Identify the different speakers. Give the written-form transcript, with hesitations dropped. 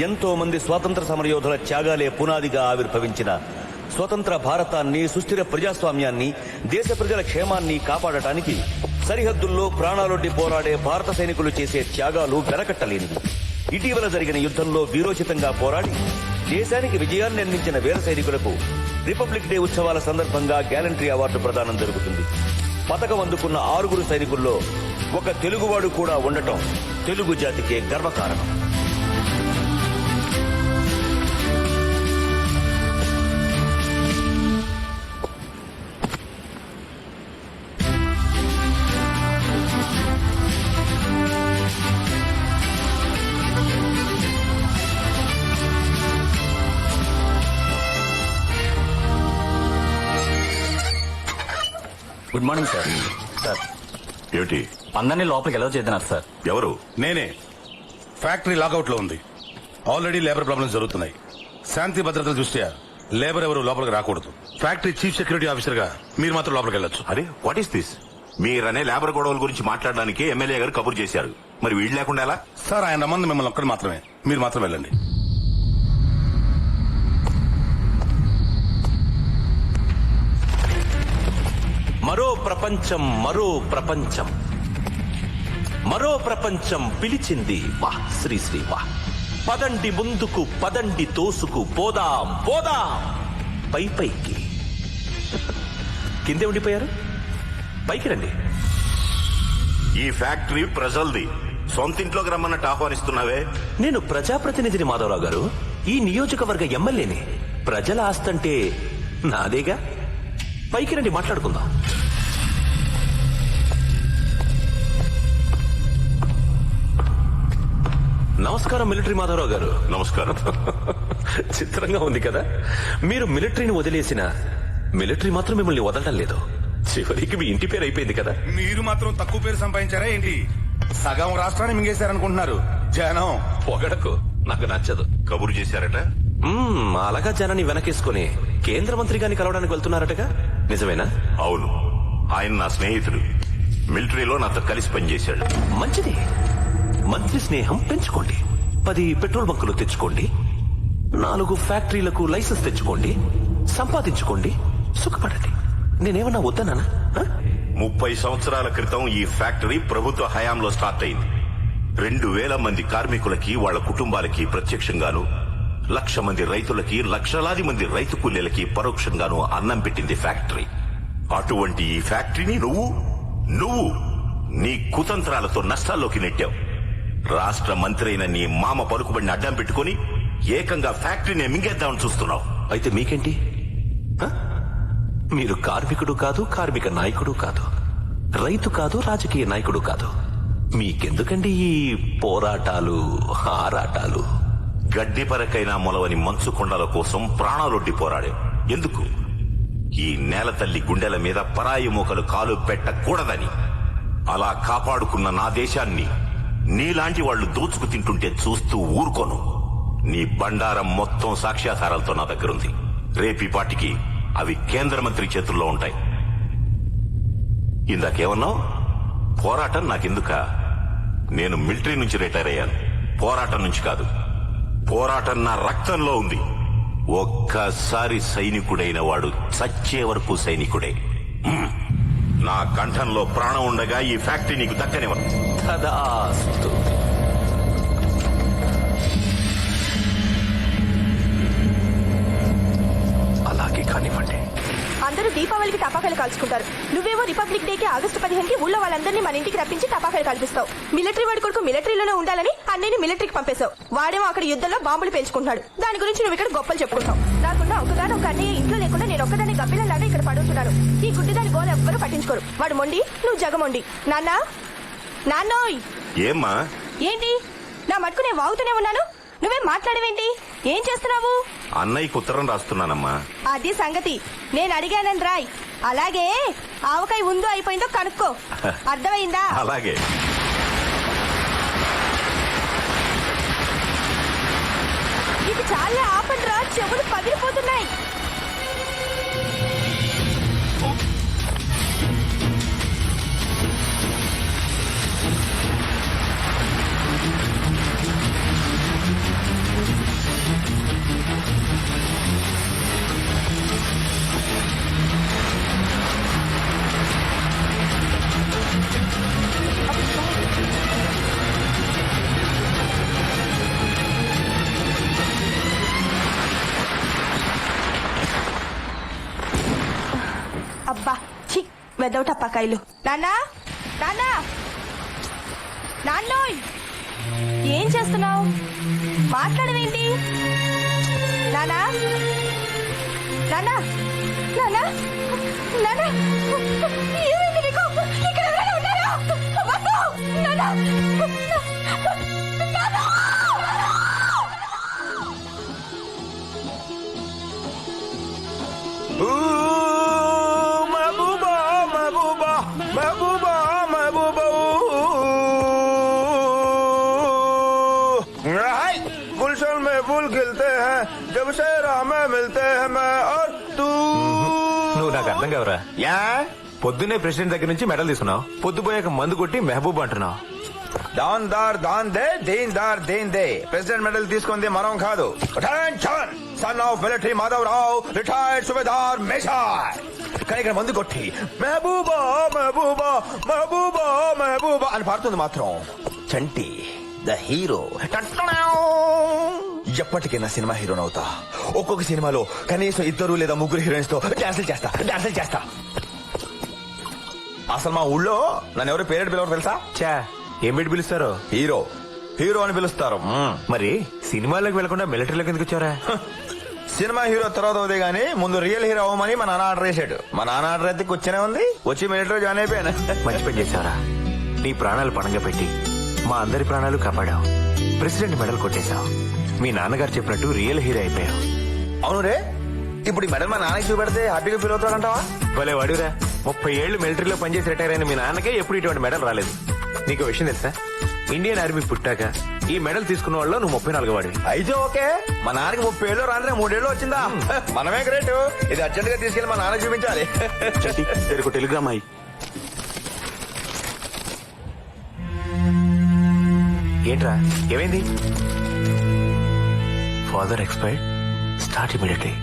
Speaker 1: ఎంతో మంది స్వాతంత్ర సమరయోధుల త్యాగాలే పునాదిగా ఆవిర్భవించిన స్వతంత్ర భారతాన్ని, సుస్థిర ప్రజాస్వామ్యాన్ని, దేశ ప్రజల క్షేమాన్ని కాపాడటానికి సరిహద్దుల్లో ప్రాణాలొడ్డి పోరాడే భారత సైనికులు చేసే త్యాగాలు వెలకట్టలేనివి. ఇటీవల జరిగిన యుద్ధంలో వీరోచితంగా పోరాడి దేశానికి విజయాన్ని అందించిన వీర సైనికులకు రిపబ్లిక్ డే ఉత్సవాల సందర్భంగా గ్యాలంటరీ అవార్డు ప్రదానం జరుగుతుంది. పతకం అందుకున్న 6 సైనికుల్లో ఒక తెలుగువాడు కూడా ఉండటం తెలుగు జాతికే గర్వకారణం.
Speaker 2: Good morning sir. సార్
Speaker 3: ఏమిటి?
Speaker 2: అందరినీ లోపలికి ఎలా చేద్దారు సార్?
Speaker 3: ఎవరు?
Speaker 4: నేనే. ఫ్యాక్టరీ లాకౌట్ లో ఉంది. ఆల్రెడీ లేబర్ ప్రాబ్లమ్స్ జరుగుతున్నాయి. శాంతి భద్రతల దృష్ట్యా లేబర్ ఎవరు లోపలికి రాకూడదు. ఫ్యాక్టరీ చీఫ్ సెక్యూరిటీ ఆఫీసర్ గా మీరు మాత్రం లోపలికి వెళ్ళొచ్చు.
Speaker 3: అరే, వాట్ ఈస్ దిస్? మీరనే లేబర్ గొడవల గురించి మాట్లాడడానికి ఎమ్మెల్యే గారు కబురు చేశారు. మరి వీళ్ళు లేకుండా ఎలా?
Speaker 4: సార్, ఆయన రమ్మంది మిమ్మల్ని ఒక్కరు మాత్రమే. మీరు మాత్రం వెళ్ళండి.
Speaker 1: మరో ప్రపంచం, మరో ప్రపంచం, మరో ప్రపంచం పిలిచింది. వా శ్రీ శ్రీ వా. పదండి ముందుకు, పదండి తోసుకు, పోదాం పోదాం పై పైకి. కిందే ఉండిపోయారు, పైకి రండి.
Speaker 3: ఈ ఫ్యాక్టరీ ప్రజల్ది. సొంతింట్లోకి రమ్మన్నట్టు ఆహ్వానిస్తున్నావే.
Speaker 1: నేను ప్రజాప్రతినిధిని మాధవరావు గారు. ఈ నియోజకవర్గ ఎమ్మెల్యేని. ప్రజల ఆస్తంటే నాదేగా. పైకి రండి, మాట్లాడుకుందాం. నమస్కారం మిలిటరీ మాధవరావు గారు.
Speaker 3: నమస్కారం.
Speaker 1: చిత్రంగా ఉంది కదా, మీరు మిలిటరీని వదిలేసిన మిలిటరీ మాత్రం మిమ్మల్ని వదలడం లేదు. చివరికి మీ ఇంటి పేరు అయిపోయింది కదా.
Speaker 4: మీరు మాత్రం తక్కువ పేరు సంపాదించారా ఏంటి? సగం రాష్ట్రాన్ని మింగేశారనుకుంటున్నారు జనం.
Speaker 1: పొగడకు, నాకు నచ్చదు.
Speaker 3: కబురు చేశారట.
Speaker 1: అలాగా జనాన్ని వెనకేసుకుని కేంద్ర మంత్రి గారిని కలవడానికి వెళ్తున్నారటగా, నిజమేనా?
Speaker 3: అవును, ఆయన నా స్నేహితుడు. మిలిటరీలో నాతో కలిసి పనిచేశాడు.
Speaker 1: మంచిది. మంత్రి స్నేహం పెంచుకోండి. 10 పెట్రోల్ బంకులు తెచ్చుకోండి, 4 ఫ్యాక్టరీలకు లైసెన్స్ తెచ్చుకోండి, సంపాదించుకోండి, సుఖపడండి. నేనేమన్నా వద్దనా?
Speaker 3: 30 సంవత్సరాల క్రితం ఈ ఫ్యాక్టరీ ప్రభుత్వ హయాంలో స్టార్ట్ అయింది. 2000 మంది కార్మికులకి, వాళ్ళ కుటుంబాలకి ప్రత్యక్షంగాను, 1,00,000 మంది రైతులకి, లక్షలాది మంది రైతు కూలీలకి పరోక్షంగాను అన్నం పెట్టింది ఫ్యాక్టరీ. అటువంటి ఈ ఫ్యాక్టరీని నువ్వు నీ కుతంత్రాలతో నష్టాల్లోకి నెట్టావు. రాష్ట్ర మంత్రి అయిన నీ మామ పలుకుబడిని అడ్డం పెట్టుకుని ఏకంగా ఫ్యాక్టరీని మింగేద్దామని చూస్తున్నావు.
Speaker 1: అయితే మీకేంటి? మీరు కార్మికుడు కాదు, కార్మిక నాయకుడు కాదు, రైతు కాదు, రాజకీయ నాయకుడు కాదు. మీకెందుకండి ఈ పోరాటాలు, ఆరాటాలు?
Speaker 3: గడ్డి పరకైనా మొలవని మంచు కొండల కోసం ప్రాణాలొడ్డి పోరాడే. ఎందుకు? ఈ నేల తల్లి గుండెల మీద పరాయి మూకలు కాలు పెట్టకూడదని. అలా కాపాడుకున్న నా దేశాన్ని నీలాంటి వాళ్లు దోచుకు తింటుంటే చూస్తూ ఊరుకోను. నీ బండారం మొత్తం సాక్ష్యాధారాలతో నా దగ్గరుంది. రేపీ పాటికి అవి కేంద్ర మంత్రి చేతుల్లో ఉంటాయి. ఇందాకేమన్నావు? పోరాటం నాకెందుక? నేను మిలిటరీ నుంచి రిటైర్ అయ్యాను. పోరాటం నుంచి కాదు. పోరాటం నా రక్తంలో ఉంది. ఒక్కసారి సైనికుడైన వాడు చచ్చే వరకు సైనికుడే. నా కంఠంలో ప్రాణం ఉండగా ఈ ఫ్యాక్టరీ నీకు దక్కనివ్వను.
Speaker 1: తదాస్తు. అలాగే కానివ్వండి.
Speaker 5: అందరూ దీపావళికి టపాకాయలు కాల్చుకుంటారు. నువ్వేమో రిపబ్లిక్ డేకి ఆగస్టు 15కి ఊళ్ళో వాళ్ళందరినీ మన ఇంటికి రప్పించి టపాకాయలు కాల్పిస్తావు. మిలిటరీ వాడి కొడుకు మిలిటరీలోనే ఉండాలని అన్నయ్యని మిలిటరీకి పంపేశావు. వాడేమో అక్కడ యుద్ధంలో బాంబులు పేల్చుకుంటున్నాడు. దాని గురించి నువ్వు ఇక్కడ గొప్పలు చెప్పుకుంటావు. నాకున్న ఒక అన్నయ్య ఇంట్లో లేకుండా నేను ఒక్కదాన్ని గబ్బిలలాగా ఇక్కడ పడుతున్నాను. ఈ గుడ్డిదాని గోల ఎవ్వరూ పట్టించుకోరు. వాడు మొండి, నువ్వు జగమొండి. నాన్నోయ్.
Speaker 3: ఏమ్మా?
Speaker 5: ఏంటి నా మట్టుకు నేను వాగుతూనే ఉన్నాను, నువ్వేం మాట్లాడవేంటి? ఏం చేస్తున్నావు?
Speaker 3: అన్నయ్యకు ఉత్తరం రాస్తున్నానమ్మా.
Speaker 5: అది సంగతి. నేను అడిగానని రాయ్. అలాగే ఆవకాయ ఉందో అయిపోయిందో కనుక్కో. అర్థమైందా?
Speaker 3: అలాగే.
Speaker 5: ఇది చాలా ఆపండ్రా, చెవులు పగిలిపోతున్నాయి. వెదవ టపాకాయలు. నాన్నా నాన్నా నాన్నోయ్, ఏం చేస్తున్నావు? మాట్లాడవేంటి? నానా నానా నానా నానా, ఏమైంది నీకు? ఇక్కడ ఎవరైనా ఉన్నారా? వద్దు! నానా! నానా!
Speaker 1: महबूबा महबूबा महबूबा महबूबा गुलशन में फूल खिलते हैं जब से राह में मिलते हैं मैं और तू.
Speaker 6: నువ్వు నాకు అర్థం కావరా?
Speaker 1: యా
Speaker 6: పొద్దున్నే ప్రెసిడెంట్ దగ్గర నుంచి మెడల్ తీసుకున్నావు, పొద్దుపోయాక మందు కొట్టి మెహబూబ్ అంటున్నావు.
Speaker 1: దాన్దార్ దాన్ దే దీన్దార్ దీన్ దే. ప్రెసిడెంట్ మెడల్ తీసుకుంది మనం కాదు. Attention, son of military Madhavarao, retired సుబేదార్ మేషాయ్. కానీ ఇక్కడ మందు కొట్టి మెహబూబా మెహబూబా మెహబూబా మెహబూబా అని పాడుతుంది మాత్రం చంటి ద హీరో. ఎప్పటికైనా సినిమా హీరోని అవుతా. ఒక్కొక్క సినిమాలో కనీసం 2 లేదా 3 హీరోయిన్స్ తో డాన్సులు చేస్తా. అసలు మా ఊళ్ళో నన్ను ఎవరు పేరెంట్ పిలవరు తెలుసా?
Speaker 6: చా, ఏం పెట్టి పిలుస్తారు?
Speaker 1: హీరో అని పిలుస్తారు.
Speaker 6: మరి సినిమాలకు వెళ్లకుండా మిలిటరీలోకి ఎందుకు వచ్చారా?
Speaker 1: సినిమా హీరో తర్వాత అవుదే గానీ ముందు రియల్ హీరో అవ్వమని మా నాన్న ఆర్డర్ చేశాడు. మా నాన్న ఆర్డర్ అయితే కూర్చొనే ఉంది, వచ్చి మిలిటరీలో జాయిన్ అయిపోయాను.
Speaker 6: మంచి పని చేశారా? నీ ప్రాణాలు పణంగా పెట్టి మా అందరి ప్రాణాలు కాపాడావు. President medal కొట్టేశావు. మీ నాన్నగారు చెప్పినట్టు రియల్ హీరో అయిపోయావు.
Speaker 1: అవును రే, ఇప్పుడు ఈ మెడల్ మా నాన్నకి చూపెడితే హ్యాపీగా ఫీల్ అవుతాడంటావా?
Speaker 6: భలే వాడిరా, 30 ఏళ్లు మిలిటరీలో పనిచేసి రిటైర్ అయిన మీ నాన్నకే ఎప్పుడు ఇటువంటి మెడల్ రాలేదు. నీకు విషయం తెలుసా? ఇండియన్ ఆర్మీ పుట్టాక ఈ మెడల్ తీసుకున్న వాళ్ళు నువ్వు 34 వాడివి.
Speaker 1: అయితే ఓకే, మా నాన్నకి 30 ఏళ్ళు రాత్రి 3 ఏళ్ళు వచ్చిందా? మనమే గ్రేట్. ఇది అర్జెంట్ గా తీసుకెళ్లి మా నాన్న చూపించాలి.
Speaker 6: టెలిగ్రామ్ అయ్యి ఏంట్రా, ఏమైంది? Father expired, start immediately.